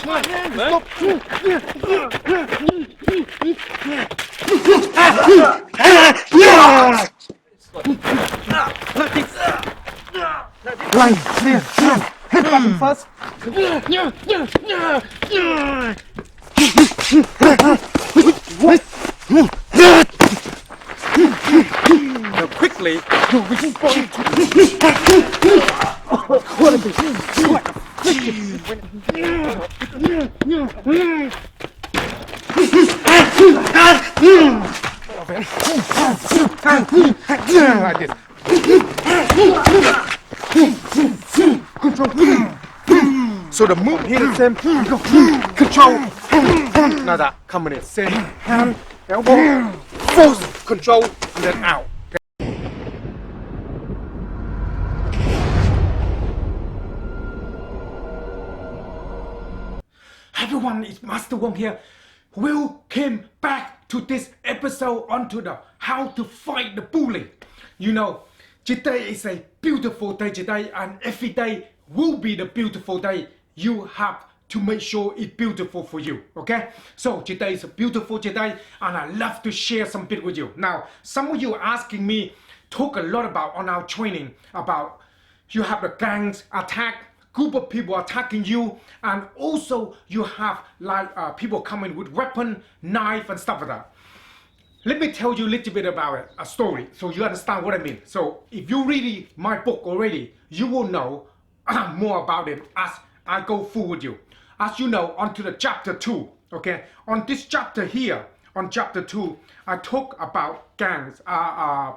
Line, clear. Head button first. Now quickly. Like this. Control. So the move here is same. Control. Now that coming in same hand, elbow, force, control, and then out. Everyone, it's Master Wong here. Welcome back to this episode onto the how to fight the bully. You know, today is a beautiful day today, and every day will be the beautiful day. You have to make sure it's beautiful for you, okay? So today is a beautiful today, and I love to share some bit with you. Now, some of you are asking me, talk a lot about on our training about you have the gangs attack, group of people attacking you, and also you have like people coming with weapon, knife, and stuff like that. Let me tell you a little bit about it, a story, so you understand what I mean. So if you read my book already, you will know more about it as I go through with you. As you know, onto the chapter 2, okay? On this chapter here, on chapter 2, I talk about gangs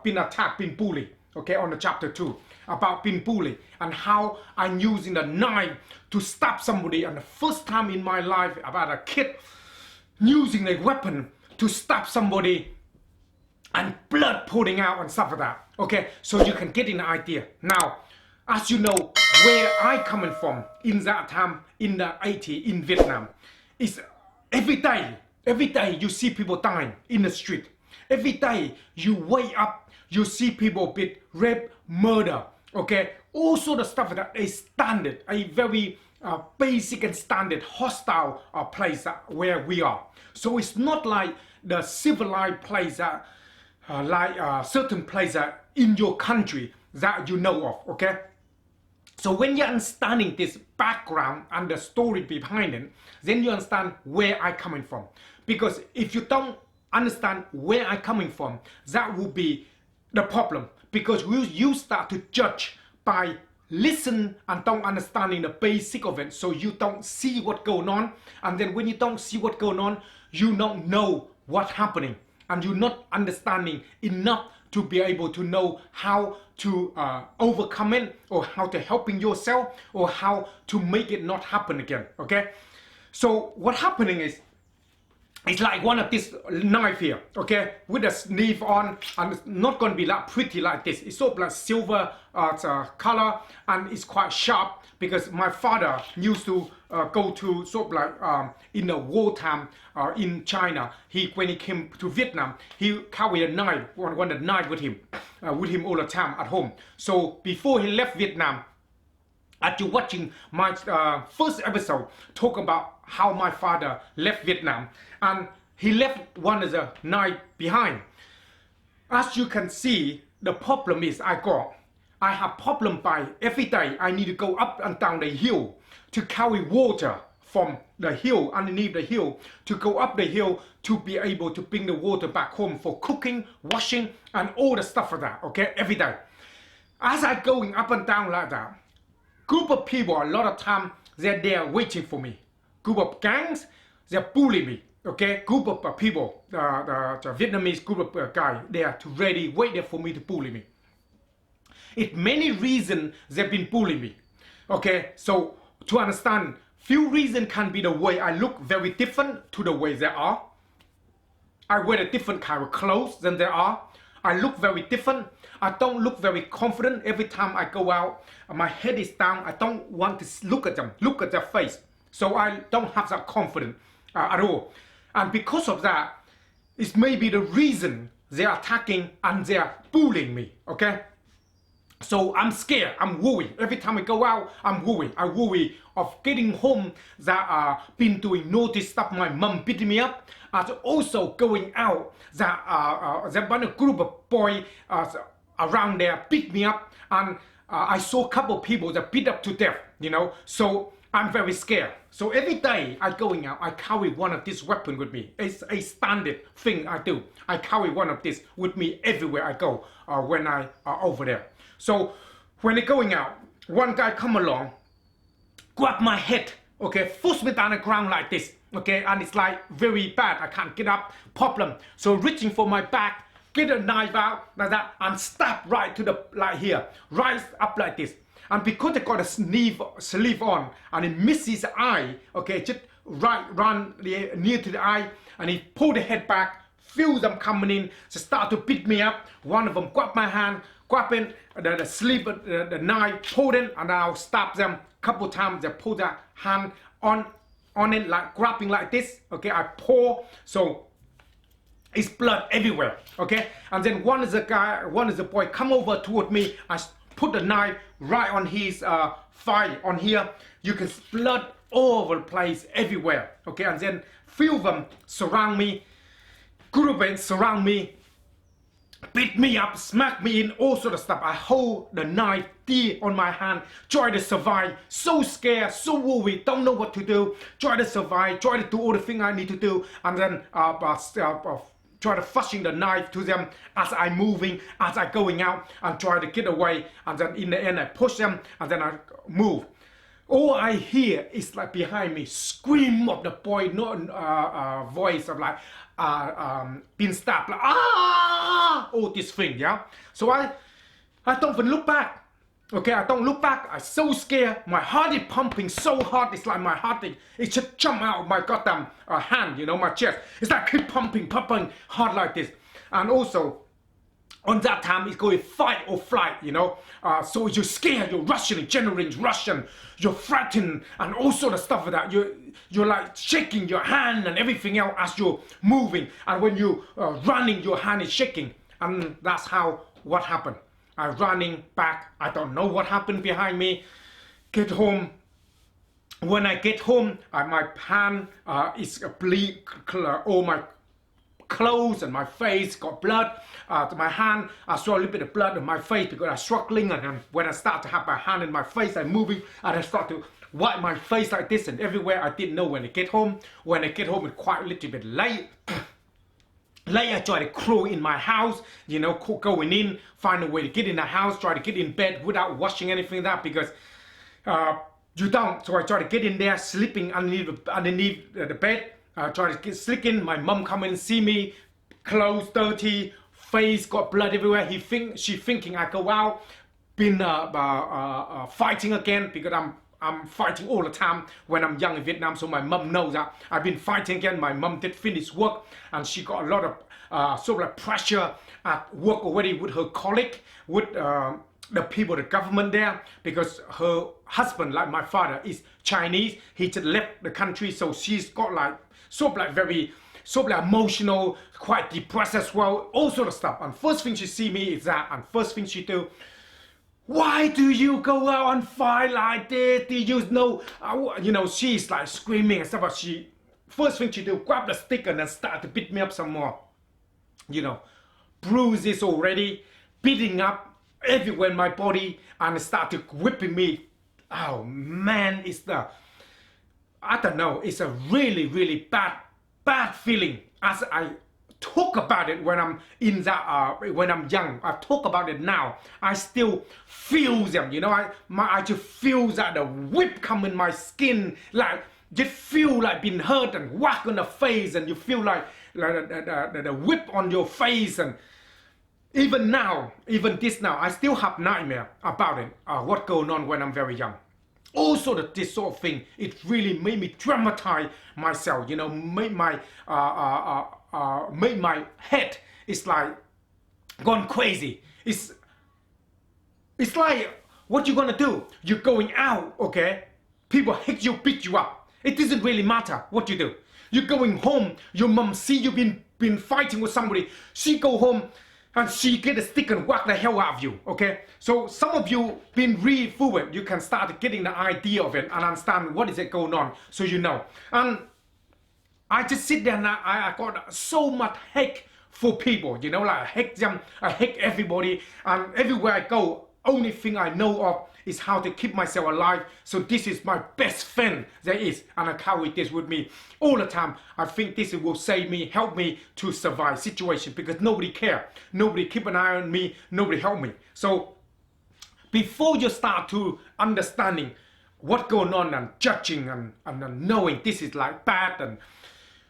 being attacked, being bullied, okay? On the chapter 2, about being bullied and how I'm using a knife to stab somebody. And the first time in my life about a kid using a weapon to stab somebody and blood pouring out and stuff like that, okay? So you can get an idea. Now, as you know, where I coming from in that time in the 80s in Vietnam, is every day you see people dying in the street. Every day you wake up, you see people being raped, murder, okay? Also the stuff that is standard, a very basic and standard hostile place where we are. So it's not like the civilized place like certain places in your country that you know of, okay? So when you're understanding this background and the story behind it, then you understand where I'm coming from. Because if you don't understand where I'm coming from, that will be the problem. Because you start to judge by listen and don't understanding the basic of it, so you don't see what's going on. And then when you don't see what's going on, you don't know what's happening. And you're not understanding enough to be able to know how to overcome it, or how to helping yourself, or how to make it not happen again, okay? So what happening is, it's like one of this knife here, okay, with a sleeve on, and it's not going to be like pretty like this. It's sort of like silver color, and it's quite sharp, because my father used to go to sort of like in the wartime in China. When he came to Vietnam, he carried a knife, one of the knife with him all the time at home. So before he left Vietnam, after watching my first episode, talk about how my father left Vietnam, and he left one of the knife behind. As you can see, the problem is I have problem by every day I need to go up and down the hill to carry water from the hill, underneath the hill, to go up the hill to be able to bring the water back home for cooking, washing, and all the stuff like that, okay, every day. As I going up and down like that, group of people, a lot of time, they're there waiting for me. Group of gangs, they're bullying me, okay? Group of people, the Vietnamese group of guys, they are ready, wait there for me to bully me. It's many reasons they've been bullying me, okay? So to understand, few reasons can be the way I look very different to the way they are. I wear a different kind of clothes than they are. I look very different. I don't look very confident every time I go out. My head is down. I don't want to look at them, look at their face. So I don't have that confidence at all. And because of that, it's maybe the reason they're attacking and they're bullying me, okay? So I'm scared, I'm worried. Every time I go out, I'm worried. I worry of getting home that been doing naughty stuff, my mom beating me up. Also going out that one group of boys around there beat me up. And I saw a couple of people that beat up to death, So I'm very scared. So every day I going out, I carry one of these weapons with me. It's a standard thing I do. I carry one of this with me everywhere I go when I are over there. So when they're going out, one guy come along, grab my head, okay, push me down the ground like this, okay, and it's like very bad. I can't get up, problem. So reaching for my back, get a knife out like that, and stab right to the like here, rise up like this. And because they got a sleeve on, and it misses his eye, okay, just run near to the eye, and he pull the head back, feel them coming in, so start to beat me up. One of them grab my hand, grabbing the sleeve, the knife, pull it, and I'll stab them. Couple times they pull their hand on it, like grabbing like this. Okay, I pour, so it's blood everywhere. Okay, and then one is a boy come over toward me. I put the knife right on his thigh on here. You can see blood all over the place, everywhere. Okay, and then few of them surround me, group of surround me, beat me up, smack me in, all sort of stuff. I hold the knife dear on my hand, try to survive. So scared, so worried, don't know what to do. Try to survive, try to do all the things I need to do, and then try to flushing the knife to them as I'm moving, as I'm going out, and try to get away. And then in the end, I push them, and then I move. All I hear is like behind me, scream of the boy, not voice of like being stabbed, like all this thing, yeah. So I don't even look back. Okay, I don't look back. I'm so scared. My heart is pumping so hard. It's like my heart it just jump out of my goddamn hand, my chest. It's like keep pumping hard like this. And also, on that time, it's going fight or flight, So you're scared, you're rushing, adrenaline rushing, you're frightened, and all sort of stuff like that. You're like shaking your hand and everything else as you're moving. And when you're running, your hand is shaking. And that's what happened. I'm running back. I don't know what happened behind me. Get home. When I get home, my hand is bleed. All my clothes and my face got blood. My hand, I saw a little bit of blood on my face because I'm struggling. And when I start to have my hand in my face, I'm moving, and I start to wipe my face like this and everywhere. I didn't know when I get home. When I get home, it's quite a little bit late. Later, I try to crawl in my house, going in, find a way to get in the house, try to get in bed without washing anything that because you don't. So I try to get in there, sleeping underneath the bed. I try to sleep in. My mom come in and see me, clothes dirty, face got blood everywhere. She thinking I go out, been fighting again because I'm fighting all the time when I'm young in Vietnam, so my mom knows that I've been fighting again. My mom did finish work, and she got a lot of sort of like pressure at work already with her colleague, with the people, the government there, because her husband, like my father, is Chinese. He just left the country, so she's got like sort of like very emotional, quite depressed as well, all sort of stuff. And first thing she see me is that, and first thing she do, why do you go out and fight like this? Do you know? She's like screaming and stuff. But first thing she do, grab the stick and then start to beat me up some more. Bruises already, beating up everywhere in my body, and start to whipping me. Oh man, I don't know. It's a really, really bad feeling as I talk about it when I'm in that when I'm young. I talk about it now. I still feel them, I just feel that the whip come in my skin, like just feel like being hurt and whack on the face, and you feel like the whip on your face. And even now, I still have nightmare about it. What going on when I'm very young. Also, this sort of thing, it really made me dramatize myself. Made my head is like gone crazy. It's like, what you gonna do? You're going out, okay? People hit you, beat you up. It doesn't really matter what you do. You're going home. Your mom see you been fighting with somebody. She go home. and she get a stick and whack the hell out of you, okay? So some of you been really fluent, you can start getting the idea of it and understand what is it going on, so you know. And I just sit there and I got so much hate for people, you know, like I hate them, I hate everybody, and everywhere I go, only thing I know of is how to keep myself alive. So this is my best friend there is, and I carry this with me all the time. I think this will save me, help me to survive situation, because nobody care, nobody keep an eye on me, nobody help me. So before you start to understanding what's going on and judging and knowing this is like bad and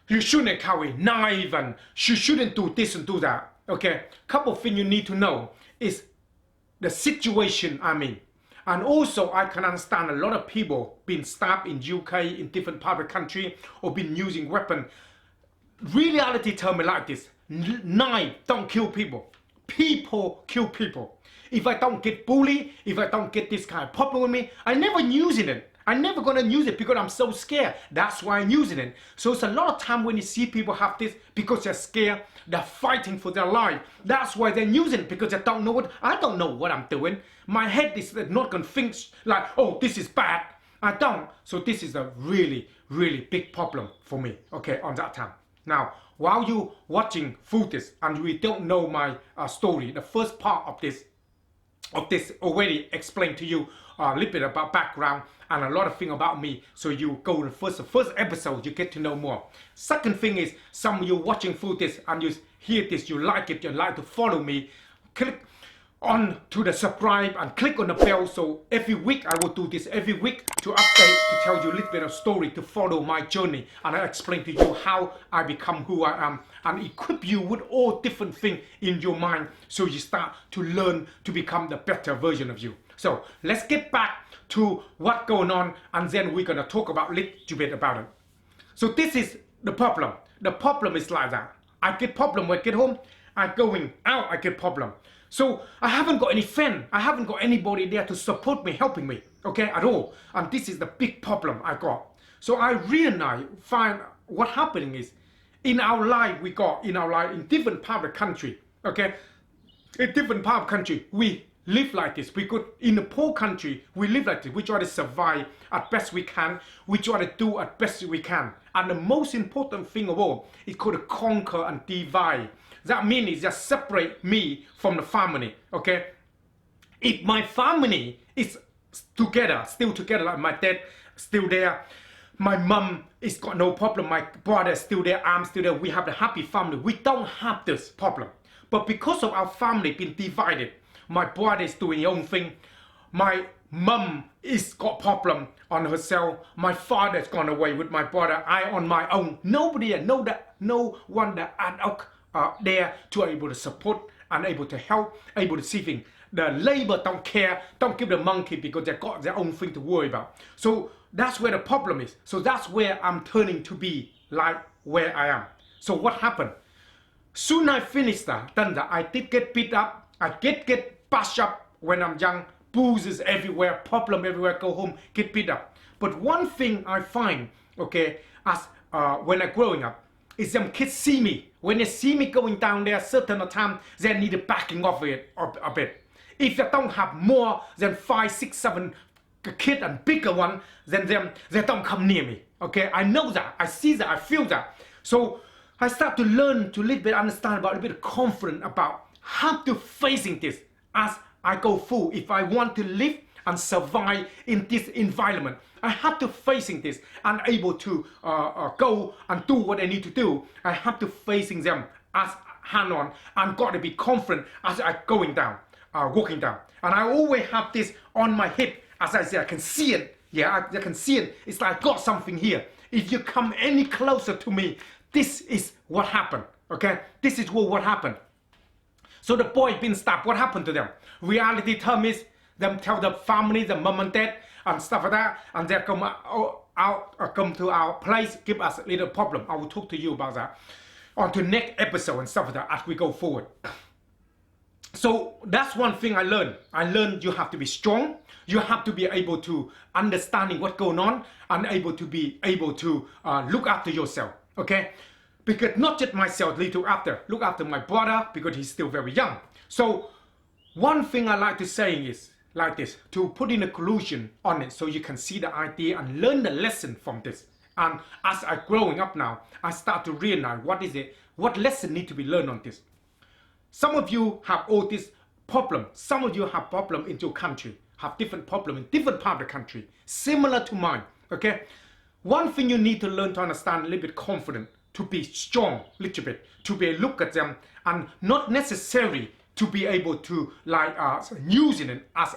you shouldn't carry knife and you shouldn't do this and do that, okay? Couple of things you need to know is the situation I'm in. And also I can understand a lot of people been stabbed in UK, in different part of the country, or been using weapon. Reality tell me like this: knife don't kill people. People kill people. If I don't get bullied, if I don't get this kind of problem with me, I never using it. I'm never gonna use it because I'm so scared. That's why I'm using it. So it's a lot of time when you see people have this because they're scared, they're fighting for their life. That's why they're using it, because they don't know I don't know what I'm doing. My head is not gonna think like, oh, this is bad. I don't. So this is a really, really big problem for me, okay, on that time. Now, while you watching footage and we don't know my story, the first part of this already explained to you a little bit about background and a lot of things about me, so you go to the first episode, you get to know more. Second thing is, some of you watching through this and you hear this, you like it, you like to follow me, click on to the subscribe and click on the bell. So every week I will do this every week to update, to tell you a little bit of story, to follow my journey, and I explain to you how I become who I am and equip you with all different things in your mind, so you start to learn to become the better version of you. So let's get back to what's going on, and then we're gonna talk about a little bit about it. So this is the problem. The problem is like that. I get problem when I get home, I going out, I get problem. So I haven't got any friend, I haven't got anybody there to support me, helping me, okay, at all. And this is the big problem I got. So I realize, find what happening is, in our life, in different part of the country, okay, in different part of the country, we live like this. We could, in a poor country, we live like this. We try to survive as best we can. We try to do as best we can. And the most important thing of all is called to conquer and divide. That means just separate me from the family, okay? If my family is together, still together, like my dad still there, my mom is got no problem, my brother is still there, I'm still there, we have a happy family. We don't have this problem. But because of our family being divided, my brother is doing his own thing, my mom is got problem on herself, my father's gone away with my brother, I on my own. Nobody know that, no one that adult there to able to support and able to help, able to see things. The labor don't care, don't give the monkey, because they got their own thing to worry about. So that's where the problem is. So that's where I'm turning to be like where I am. So what happened? Soon I finished that, done that. I did get beat up, I get bashed up when I'm young, bruises everywhere, problem everywhere, go home, get beat up. But one thing I find, okay, as when I'm growing up, is them kids see me. When they see me going down there, certain time, they need a backing off it a bit. If they don't have more than 5, 6, 7 kids and bigger one, then they don't come near me. Okay, I know that, I see that, I feel that. So I start to learn to a little bit understand about a bit of confidence about how to facing this as I go through. If I want to live and survive in this environment, I have to facing this and able to go and do what I need to do. I have to facing them as hand on and got to be confident as I going down, walking down. And I always have this on my hip, as I say, I can see it. Yeah, I can see it. It's like I got something here. If you come any closer to me, this is what happened. Okay, this is what happened. So the boy been stabbed. What happened to them? Reality term is them tell the family, the mom and dad and stuff like that, and they come come to our place, give us a little problem. I will talk to you about that on to next episode and stuff like that as we go forward. So that's one thing I learned. I learned you have to be strong. You have to be able to understanding what's going on and able to be able to look after yourself. Okay. because not just myself look after my brother because he's still very young. So one thing I like to say is like this, to put in a conclusion on it so you can see the idea and learn the lesson from this. And as I'm growing up now, I start to realize what lesson need to be learned on this. Some of you have all this problem. Some of you have problem in your country, have different problem in different part of the country, similar to mine, okay? One thing you need to learn to understand a little bit confident, to be strong a little bit, to be look at them and not necessarily to be able to like using it as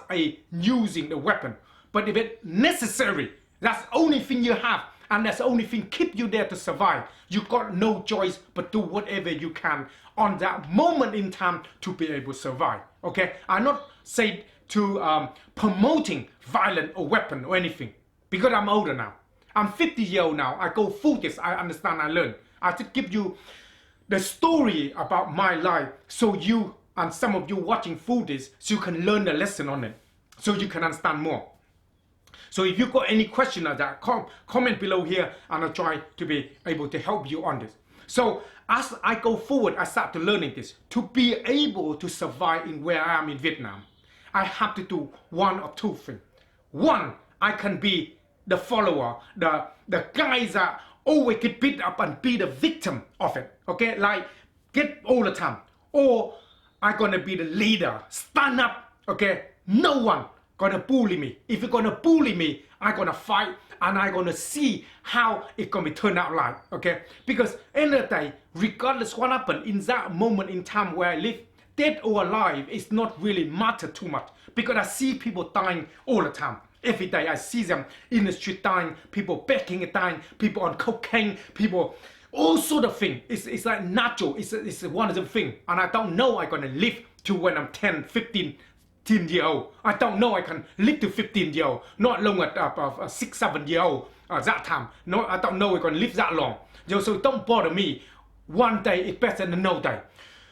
using the weapon. But if it's necessary, that's the only thing you have, and that's the only thing keep you there to survive. You got no choice but do whatever you can on that moment in time to be able to survive. Okay, I'm not saying to promoting violent or weapon or anything, because I'm older now. I'm 50 years old now. I go through this. I understand. I learn. I just give you the story about my life, so you and some of you watching through this, so you can learn the lesson on it, so you can understand more. So if you've got any question on that, comment below here, and I'll try to be able to help you on this. So as I go forward, I start to learning this. To be able to survive in where I am in Vietnam, I have to do one or two things. One, I can be the follower, the guys that always get beat up and be the victim of it. Okay, like get all the time. Or I'm gonna be the leader, stand up. Okay, no one gonna bully me. If you're gonna bully me, I'm gonna fight, and I'm gonna see how it's gonna be turned out like. Okay, because end of the day, regardless what happened in that moment in time where I live, dead or alive, it's not really matter too much, because I see people dying all the time. Every day I see them in the street dying, people begging and dying, people on cocaine, people, all sort of things. It's like natural, it's one of the things. And I don't know I'm gonna live to when I'm 10, 15 years old. I don't know I can live to 15 years old, not long at 6, 7 years old that time. No, I don't know we're gonna live that long. So don't bother me. One day is better than no day.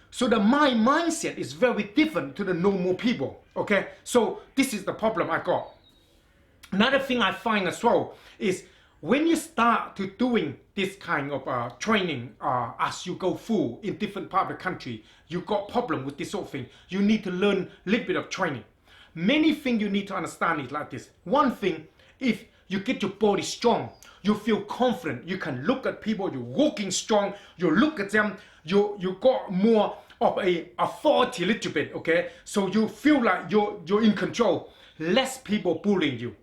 So my mindset is very different to the normal people, okay? So this is the problem I got. Another thing I find as well is when you start to doing this kind of training as you go through in different parts of the country, you got problem with this sort of thing. You need to learn a little bit of training. Many things you need to understand is like this. One thing, if you get your body strong, you feel confident, you can look at people, you're walking strong, you look at them, you got more of a authority a little bit, okay? So you feel like you're in control, less people bullying you.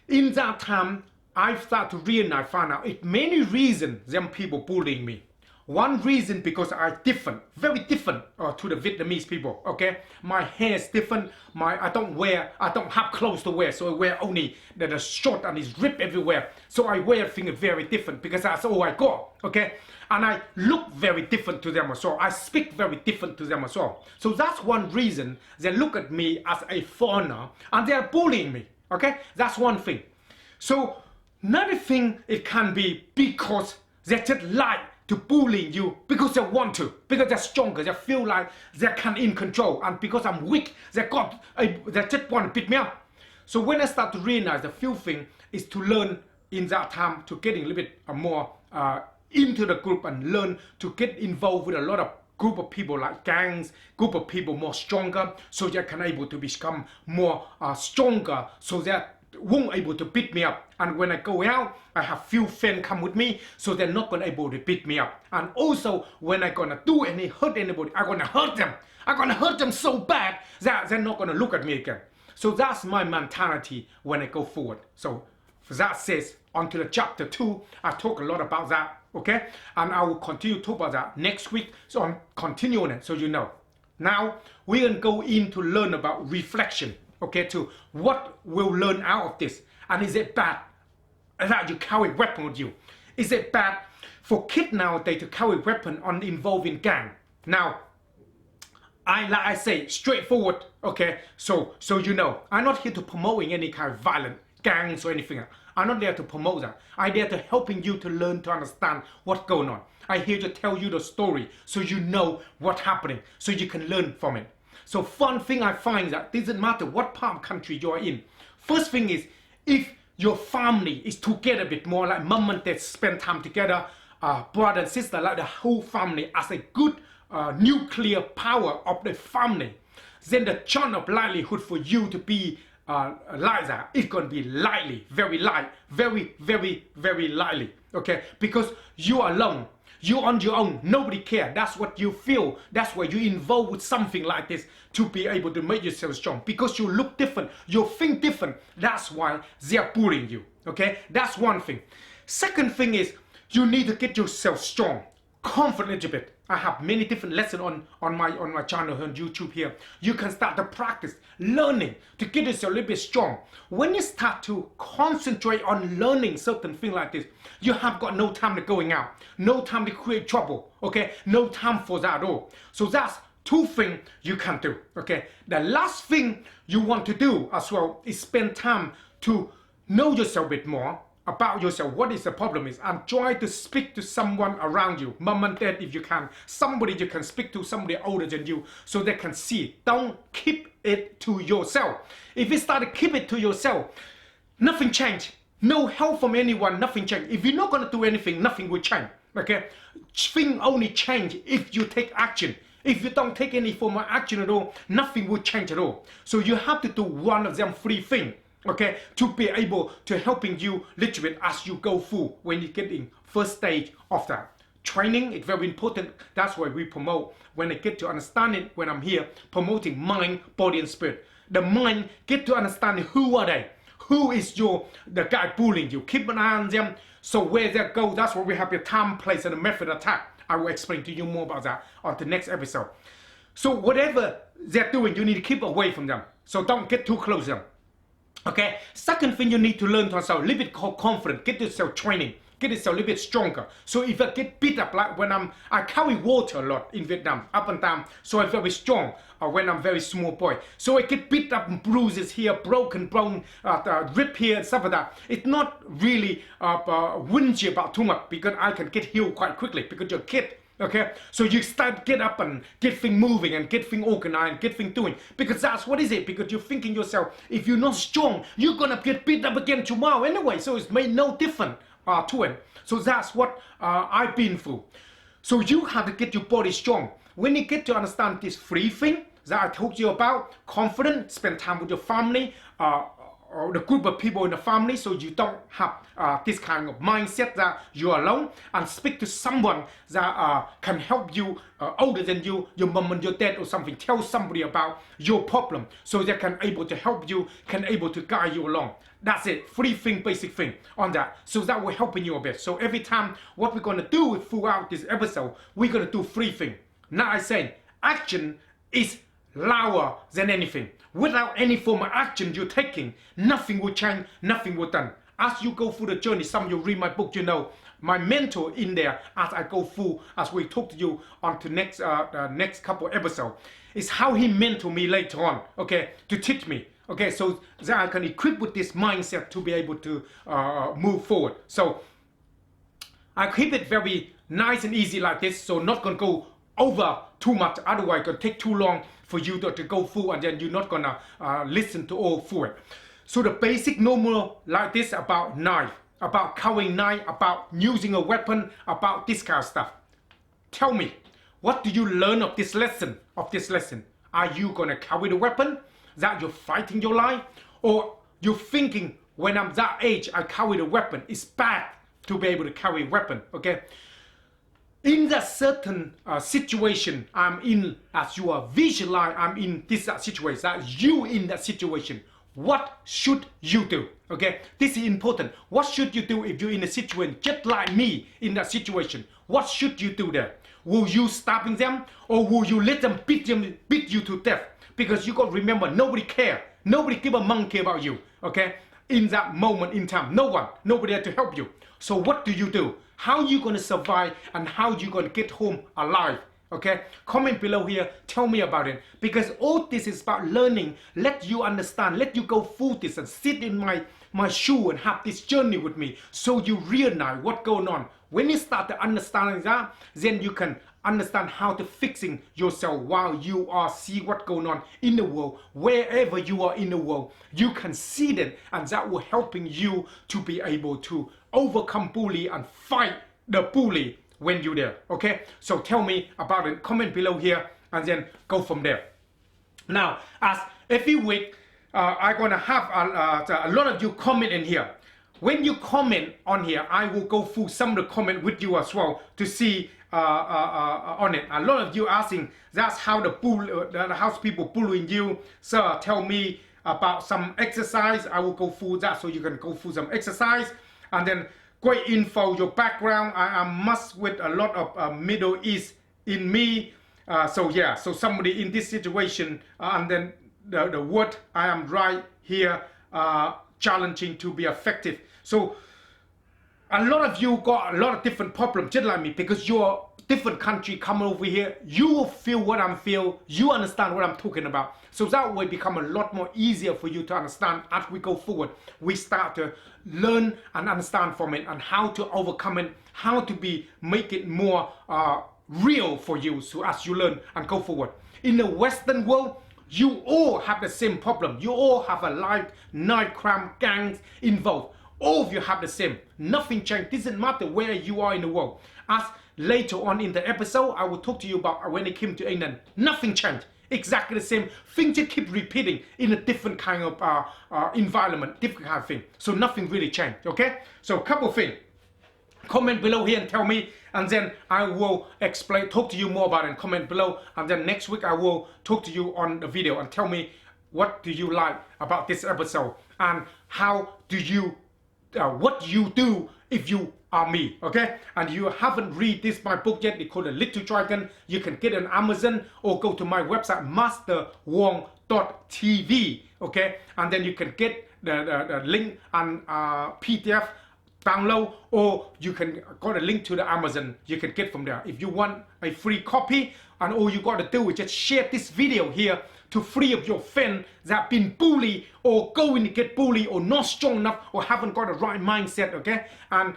In that time, I start to realize, find out it many reasons them people bullying me. One reason because I'm different, very different to the Vietnamese people, okay? My hair is different, I don't have clothes to wear, so I wear only the short and it's ripped everywhere. So I wear things very different because that's all I got, okay? And I look very different to them as well. I speak very different to them as well. So that's one reason they look at me as a foreigner and they're bullying me, okay? That's one thing. So another thing, it can be because they just like to bully you because they want to, because they're stronger, they feel like they can in control, and because I'm weak, they just want to beat me up. So when I start to realize the few thing is to learn in that time to getting a little bit more into the group and learn to get involved with a lot of group of people like gangs, group of people more stronger, so they can able to become more stronger, so that won't able to beat me up. And when I go out, I have few friends come with me, so they're not gonna able to beat me up. And also when I gonna do any hurt anybody, I'm gonna hurt them. I'm gonna hurt them so bad that they're not gonna look at me again. So that's my mentality when I go forward. So that says onto the chapter 2, I talk a lot about that, okay? And I will continue to talk about that next week. So I'm continuing it, so you know. Now we're gonna go in to learn about reflection. Okay, to what we'll learn out of this. And is it bad that you carry weapon with you? Is it bad for kids nowadays to carry weapon on involving gang? Now, like I say, straightforward, okay, so you know, I'm not here to promoting any kind of violent gangs or anything. I'm not there to promote that. I'm there to helping you to learn to understand what's going on. I'm here to tell you the story so you know what's happening, so you can learn from it. So fun thing I find that doesn't matter what part of country you're in. First thing is, if your family is together a bit more, like mom and dad spend time together, brother and sister, like the whole family, as a good nuclear power of the family, then the chance of likelihood for you to be like that is going to be likely, very light, very, very, very likely. Okay, because you are alone. You're on your own. Nobody cares. That's what you feel. That's why you involved with something like this to be able to make yourself strong. Because you look different. You think different. That's why they're bullying you. Okay? That's one thing. Second thing is you need to get yourself strong. Confident a bit. I have many different lessons on my channel on YouTube here. You can start to practice learning to get yourself a little bit strong. When you start to concentrate on learning certain things like this, you have got no time to going out, no time to create trouble. Okay, no time for that at all. So that's two things you can do. Okay, the last thing you want to do as well is spend time to know yourself a bit more about yourself, what is the problem is, and try to speak to someone around you, mom and dad if you can, somebody you can speak to, somebody older than you, so they can see. Don't keep it to yourself. If you start to keep it to yourself, nothing change. No help from anyone, nothing change. If you're not going to do anything, nothing will change. Okay, things only change if you take action. If you don't take any form of action at all, nothing will change at all. So you have to do one of them three things. Okay, to be able to helping you literally as you go through when you get in first stage of that. Training is very important. That's why we promote when I get to understand it when I'm here promoting mind, body and spirit. The mind get to understand who are they? Who is the guy bullying you? Keep an eye on them. So where they go, that's where we have your time, place and the method attack. I will explain to you more about that on the next episode. So whatever they're doing, you need to keep away from them. So don't get too close to them. Okay, second thing you need to learn to yourself, a little bit confident, get yourself training, get yourself a little bit stronger. So if I get beat up, like when I carry water a lot in Vietnam, up and down, so I'm very strong when I'm very small boy. So I get beat up and bruises here, broken bone, rib here and stuff like that. It's not really whingy about too much because I can get healed quite quickly because you're a kid. Okay, so you start get up and get things moving and get things organized and get things doing, because that's what is it, because you're thinking yourself, if you're not strong, you're gonna get beat up again tomorrow anyway, so it's made no difference to it. So that's what I've been through. So you have to get your body strong. When you get to understand this three thing that I told you about, confident, spend time with your family, or the group of people in the family, so you don't have this kind of mindset that you're alone, and speak to someone that can help you, older than you, your mom and your dad or something. Tell somebody about your problem so they can able to help you, can able to guide you along. That's it. Three thing, basic thing on that. So that will helping you a bit. So every time what we're going to do throughout this episode, we're going to do three things. Now I say action is louder than anything. Without any form of action you're taking, nothing will change, nothing will done. As you go through the journey, some of you read my book, you know, my mentor in there, as I go through, as we talk to you on the next couple episodes, is how he mentored me later on, okay, to teach me. Okay, so that I can equip with this mindset to be able to move forward. So I keep it very nice and easy like this, so not gonna go over too much, otherwise it's gonna take too long for you to go through, and then you're not gonna listen to all through it. So the basic normal like this about knife, about carrying knife, about using a weapon, about this kind of stuff. Tell me, what do you learn of this lesson? Are you gonna carry the weapon that you're fighting your life, or you're thinking when I'm that age I carry the weapon, it's bad to be able to carry a weapon? Okay, in that certain situation I'm in, as you are visualize I'm in this situation, that you in that situation, what should you do? Okay, this is important. What should you do if you're in a situation just like me in that situation? What should you do there? Will you stopping them, or will you let them beat you to death? Because you got to remember, nobody care. Nobody give a monkey about you. Okay, in that moment in time, nobody there to help you. So what do you do? How you gonna survive, and how you gonna get home alive? Okay, comment below here, tell me about it, because all this is about learning. Let you understand, let you go through this and sit in my shoe and have this journey with me, so you realize what's going on. When you start to understanding that, then you can understand how to fixing yourself while you are see what's going on in the world. Wherever you are in the world, you can see that, and that will helping you to be able to overcome bully and fight the bully when you're there. Okay, so tell me about it, comment below here, and then go from there. Now, as every week, I'm gonna have a lot of you comment in here. When you comment on here, I will go through some of the comment with you as well to see on it. A lot of you asking, that's how the house people bullying you. Sir, tell me about some exercise. I will go through that so you can go through some exercise. And then great info, your background. I am must with a lot of Middle East in me. So yeah, so somebody in this situation, and then the word I am right here, challenging to be effective. So a lot of you got a lot of different problems just like me, because you're different country coming over here. You will feel what I'm feel, you understand what I'm talking about, so that way become a lot more easier for you to understand. As we go forward, we start to learn and understand from it, and how to overcome it, how to make it more real for you, so as you learn and go forward. In the Western world, you all have the same problem. You all have a night crime gangs involved. All of you have the same. Nothing changed. Doesn't matter where you are in the world. As later on in the episode, I will talk to you about when it came to England. Nothing changed. Exactly the same. Things just keep repeating in a different kind of environment, different kind of thing. So nothing really changed. Okay? So a couple of things. Comment below here and tell me, and then I will talk to you more about it. Comment below, and then next week I will talk to you on the video and tell me what do you like about this episode, and how do you what do you do if you are me. Okay, and you haven't read my book yet, it's called The Little Dragon. You can get it on Amazon or go to my website masterwong.tv. okay, and then you can get the link and PDF download, or you can got a link to the Amazon. You can get from there. If you want a free copy, and all you got to do is just share this video here to 3 of your friends that have been bullied or going to get bullied or not strong enough or haven't got the right mindset. Okay, and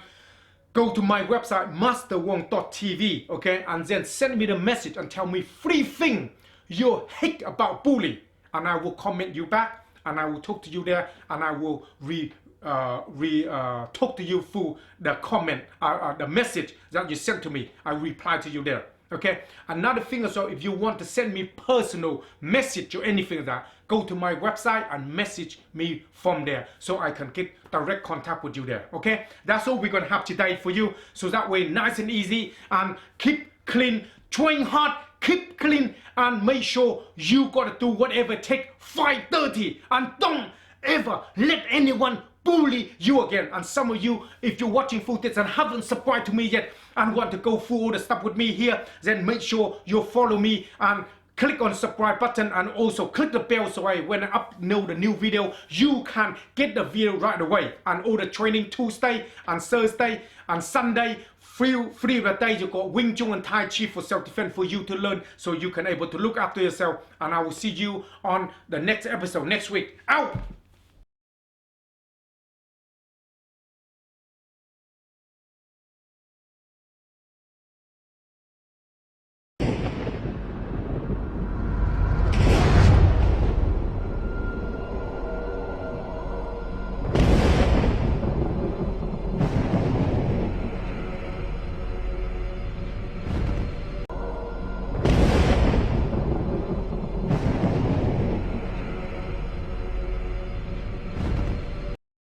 go to my website masterwong.tv. okay, and then send me the message and tell me 3 things you hate about bully, and I will comment you back, and I will talk to you there, and I will talk to you through the comment, the message that you sent to me. I reply to you there. Okay, another thing also, if you want to send me personal message or anything like that, go to my website and message me from there, so I can get direct contact with you there. Okay, that's all we're gonna have today for you, so that way nice and easy, and keep clean, train hard, keep clean, and make sure you gotta do whatever it takes, fight dirty, and don't ever let anyone bully you again. And some of you, if you're watching through this and haven't subscribed to me yet and want to go through all the stuff with me here, then make sure you follow me and click on the subscribe button, and also click the bell, so when I upload a new video, you can get the video right away. And all the training Tuesday and Thursday and Sunday, three of the days, you got Wing Chun and Tai Chi for self-defense for you to learn, so you can able to look after yourself. And I will see you on the next episode next week. Out!